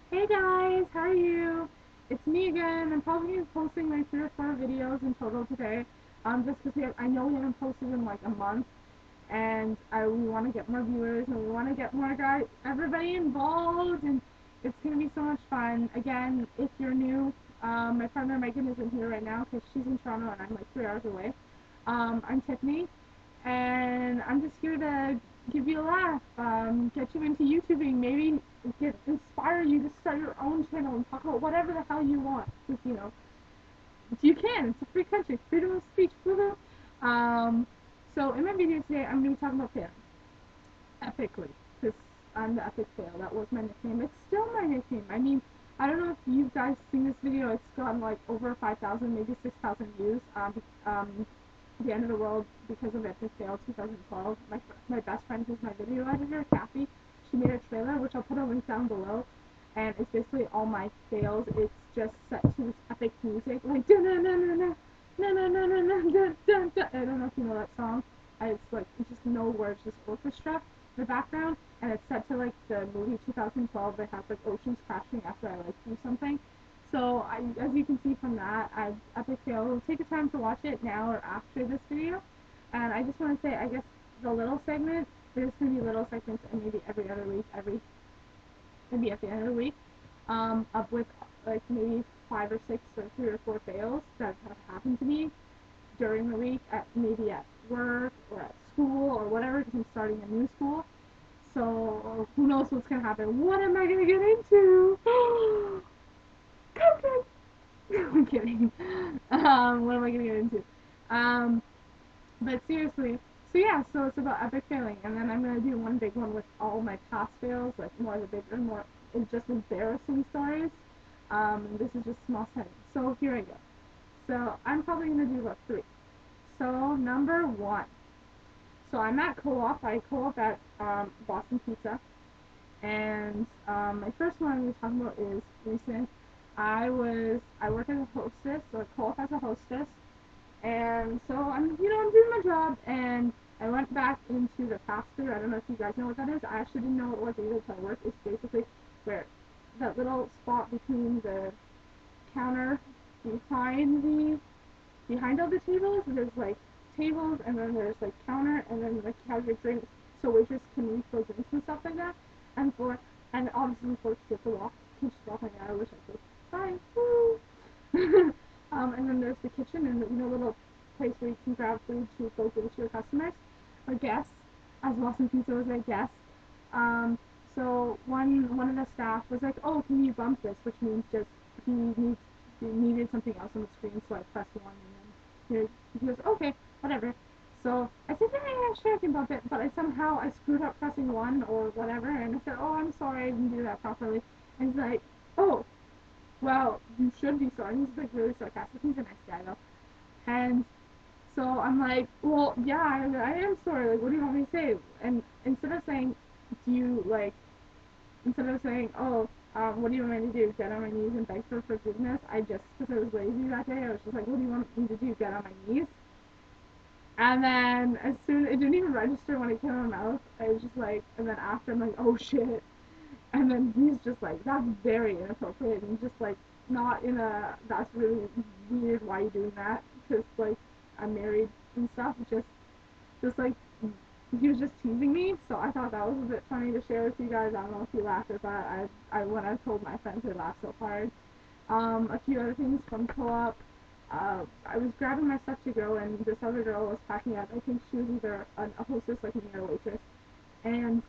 Hey guys, how are you? It's me again. I'm probably gonna be posting like 3 or 4 videos in total today. Just because I know we haven't posted in like a month, and we want to get more viewers and we want to get more guys, everybody involved, and it's gonna be so much fun. Again, if you're new, my partner Megan isn't here right now because she's in Toronto and I'm like 3 hours away. I'm Tiffany, and I'm just here to give you a laugh, get you into YouTubing, maybe inspire you to start your own channel and talk about whatever the hell you want. Just, you can. It's a free country, freedom of speech. Woohoo! So in my video today, I'm going to be talking about failing epically, because I'm the epic fail. That was my nickname. It's still my nickname. I mean, I don't know if you guys seen this video. It's gotten like over 5,000, maybe 6,000 views. The end of the world because of epic fail 2012. My best friend, who's my video editor, Kathy, she made a trailer which I'll put a link down below, and it's basically all my fails. It's just set to this epic music, like dun dun dun dun dun dun dun dun dun dun dun dun. I don't know if you know that song. It's like it's just no words, just orchestra in the background, and it's set to like the movie 2012. They have like oceans crashing after I like do something. So as you can see from that, I epic fail. Take the time to watch it now or after this video. And I just want to say, I guess the little segment, there's gonna be little segments, and maybe every other week, maybe at the end of the week, up with like maybe 5 or 6 or 3 or 4 fails that have happened to me during the week, at maybe at work or at school or whatever, because I'm starting a new school. So who knows what's gonna happen? What am I gonna get into? Cupcakes. I'm kidding. What am I gonna get into? Um, but seriously, so yeah, so it's about epic failing, and then I'm gonna do one big one with all my past fails, like more of the bigger, more just embarrassing stories. This is just small settings. So here I go. So I'm probably gonna do about 3. So number 1. So I'm at co-op. I co-op at Boston Pizza, and my first one I'm gonna talk about is recent. I work as a hostess, or co-op as a hostess, and so I'm doing my job, and I went back into the pass through. I don't know if you guys know what that is. I actually didn't know what it was either until I worked. It's basically where that little spot between the counter behind the behind all the tables. There's like tables, and then there's like counter, and then like you have your drinks, so waiters can refill drinks and stuff like that. And for and obviously before you get to walk, can just walk like that. I wish I could. Bye. Woo. And then there's the kitchen and the little place where you can grab food to go give it to your customers or guests, as Boston Pizza was a guest. Um, so one of the staff was like, "Oh, can you bump this?" Which means just he needs he needed something else on the screen, so I pressed one, and then he goes, "Okay, whatever." So I said, "Yeah, yeah, sure, I can bump it," but I screwed up pressing one or whatever, and I said, "Oh, I'm sorry, I didn't do that properly." And he's like, "Oh, well, you should be sorry." He's like really sarcastic. He's a nice guy though, and so I'm like, "Well, yeah, I am sorry. Like, what do you want me to say?" And do you like instead of saying, "Oh, what do you want me to do? Get on my knees and beg for forgiveness?" I just, because I was lazy that day, I was just like, "What do you want me to do? Get on my knees?" And then as soon it didn't even register when it came out of my mouth. I was just like, and then after I'm like, "Oh shit!" And then he's just like, "That's very inappropriate," and just like not in a that's really weird. Why are you doing that? Because like I'm married and stuff. Just like he was just teasing me, so I thought that was a bit funny to share with you guys. I don't know if you laughed at that. I when I told my friends, they laughed so hard. A few other things from co-op. I was grabbing my stuff to go, and this other girl was packing up. I think she was either a hostess, like me, or a waitress. And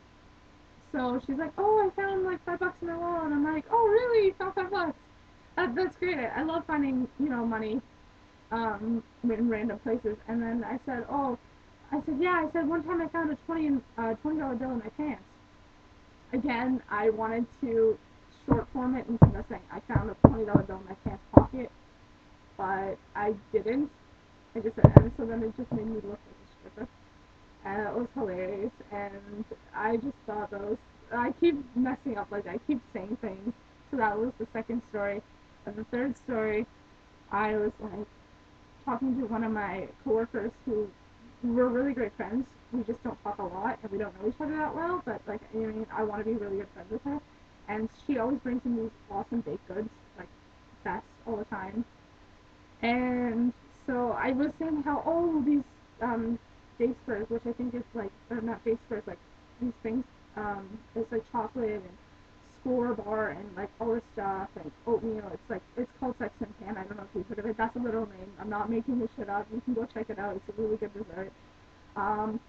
so she's like, "Oh, I found like $5 in my wallet," and I'm like, "Oh, really? You found $5? That's great. I love finding money in random places." And then I said, "Yeah." I said, "One time I found a $20 bill in my pants." Again, I wanted to short form it instead of saying I found a $20 bill in my pants pocket, but I didn't. I just said, and so then it just made me look like a stripper, and it was hilarious. And I just thought that was. I keep messing up, like I keep saying things. So that was the second story. And the third story, I was like talking to one of my coworkers who we're really great friends. We just don't talk a lot, and we don't know each other that well. But like, I want to be really good friends with her. And she always brings in these awesome baked goods, like best all the time. And so I was saying how all these base spurs, which I think is like, or not base spurs, like these things, it's like chocolate and score bar and like all this stuff and oatmeal. It's like it's called Sex and Pan. I don't know if you've heard of it. That's a little name. I'm not making this shit up. You can go check it out. It's a really good dessert. Um,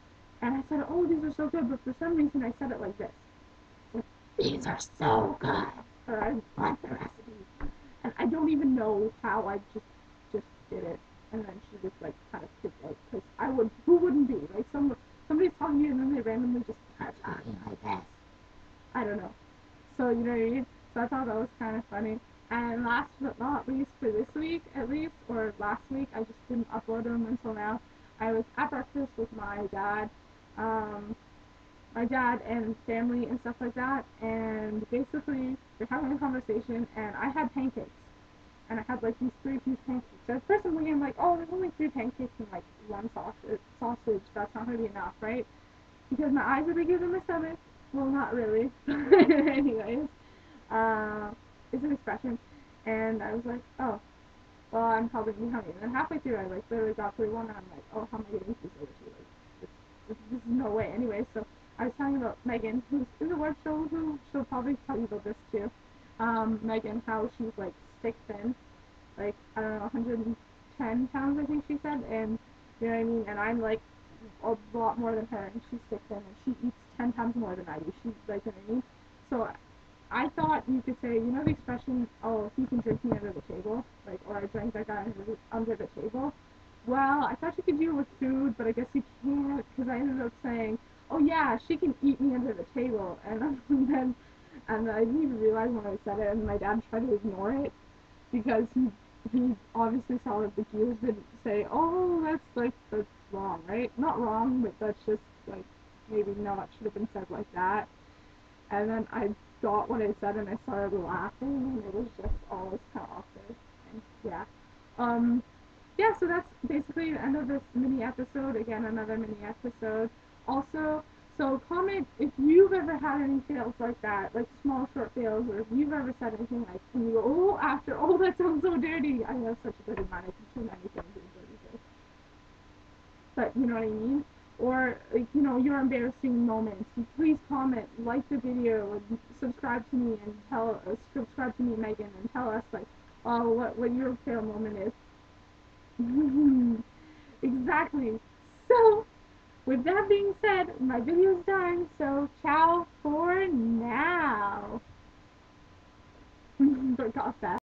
and I said, oh, these are so good, but for some reason I said it like this. Like, these are so good. Or I want the recipe. And I don't even know how I just did it. And then she just like kind of picked out because I would, who wouldn't be like somebody's talking to you and then they randomly just start talking like this. I don't know. So you know what I mean. So I thought that was kind of funny. And last but not least, for this week at least, or last week, I just didn't upload them until now. I was at breakfast with um, my dad and family and stuff like that, and basically we're having a conversation, and I had pancakes, and I had like these three piece pancakes. So at first I'm thinking like, oh, there's only three pancakes and like one sausage. That's not gonna be enough, right? Because my eyes are bigger than my stomach. Well, not really. Anyways, uh, it's an expression. And I was like, oh, well, I'm probably gonna be hungry. And then halfway through, I like literally got through one, and I'm like, oh, how am I gonna eat these other two? Like, this is no way. Anyway, so I was talking about Megan, who's in the work show, who she'll probably tell you about this too. Megan, how she's like stick thin, like I don't know, 110 pounds, I think she said, and you know what I mean. And I'm like a lot more than her, and she's stick thin, and she eats 10 times more than I do. She's like, you know what I mean. So I thought you could say, you know the expression, oh, he can drink me under the table, like, or I drank that guy under the table. Well, I thought you could do it with food, but I guess you can't, because I ended up saying, oh yeah, she can eat me under the table, and then, and I didn't even realize when I said it, and my dad tried to ignore it, because he obviously saw that the Jews didn't say, oh, that's wrong, right? Not wrong, but that's just, like, maybe not should have been said like that. And then I got what I said and I started laughing and it was just all kind of awkward. And yeah. Um, yeah, so that's basically the end of this mini episode. Again, another mini episode. Also, so comment if you've ever had any fails like that, like small short fails, or if you've ever said anything like, and you go, oh, after, oh, that sounds so dirty. I have such a good mind. I can turn anything into a dirty joke. But you know what I mean? Or like, you know, your embarrassing moments. Please comment, like the video, and subscribe to me and subscribe to me, Megan, and tell us like, oh, what your fail moment is. Exactly. So with that being said, my video's done. So ciao for now. Forgot that.